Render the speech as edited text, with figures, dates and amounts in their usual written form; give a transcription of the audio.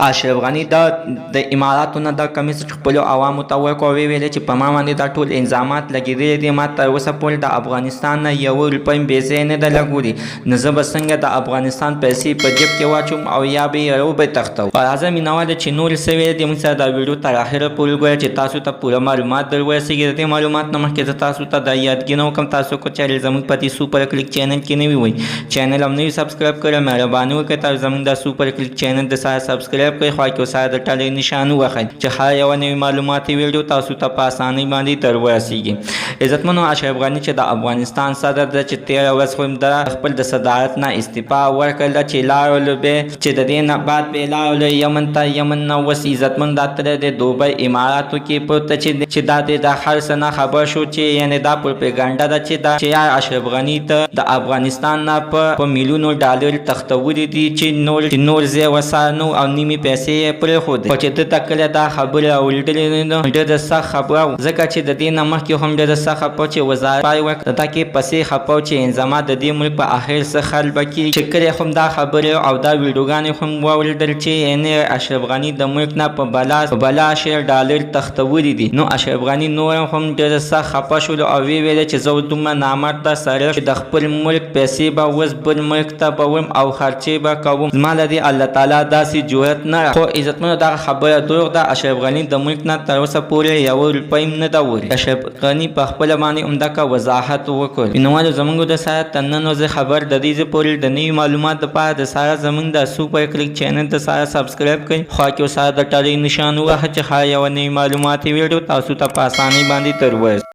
اشرف غني د اماراتو نه دا کمیس خپل عوامو ته ورکړ، ویل چې په ما باندې دا ټول انظامات لګېدلي دي، ما تر اوسه پورې د افغانستان نه یو روپۍ بې ځایه نه ده لګولې، نو زه به څنګه د افغانستان پیسې په جیب کې واچوم او یا به یې روبه تښتوم. راځه مینواله چې نور څه ویل دي موږ سره دا ویډیو تر اخره پورې ګورئ چې تاسو ته پوره معلومات در ورسېږي. د دې معلومات نه مخکې زه تاسو ته دا یادګینه وکړم، تاسو کو چینل زمونږ په دې سوپر کلیک چینل کې نوي وئ، چینل هم نوي سبسکرایب کړئ، مهرباني وکړئ تاسو زمونږ دا سوپر کلیک چینل د سره سبسکرایب کړئ، خوا کې سره د ټلې نشان ووهئ چې هر یوه نوې معلوماتي ویډیو تاسو ته په اسانۍ باندې در ورسېږي. عزتمنو، اشرف غني چې د افغانستان صدر ده چې تېره ورځ خو د خپل د صدارت نه استعفا ورکړله چې لاړلو به چې د دې نه بعد به لاړلو یمن ته، یمن نه اوس عزتمن دا تللی دی دوبۍ اماراتو کې پورته چې دا د هر څه نه خبر شو چې یعنې دا پروپیګنډا ده چې اشرف غني ته د افغانستان نه په میلیونو ډالر تښتولي دي چې نور ځای ورسره نو او نیمې پیسې یې پرېښودې، خو چې ده ته کله دا خبرې اورېدلې نو ډېره سخت خبره ځکه چې د دې نه مخکې هم ډېره سخت خفه چې وزارت پای ورکړه دا کې پسې خفه چې انظامات د دې ملک په اخر څه حل به کړي، چې کله هم دا خبرې او دا ویډیوګانې هم واورېدل چې یعنې اشرف غني د ملک نه په بلا شعر ډالر تښتولي دي. نو اشرف غني نور هم ډېره سخت خفه شولو او ویې ویل چې زه دومره نامرده سړی چې د خپل ملک پیسې به اوس بل ملک ته به وړم او خرچې به کوم، زما له دې الله تعالی داسې جرأت نه خو عزتمنو دغه خبره دروغ ده. اشرف غني د ملک نه تر اوسه پورې یو روپۍ نه ده وړې. اشرف غني په خپله باندې همدغه وضاحت وکړ. مینوالو زموږ د سره تر نن ورځې خبر د دې پورې د نوي معلومات دپاره د سره زموږ د سوپر کلیک چینل د سره سبسکرایب کړئ، خوا کې سره د ټلې نشان ووهه چې هر یوه نوي معلوماتي ویډیو تاسو ته په اسانۍ باندې در ورسېږي.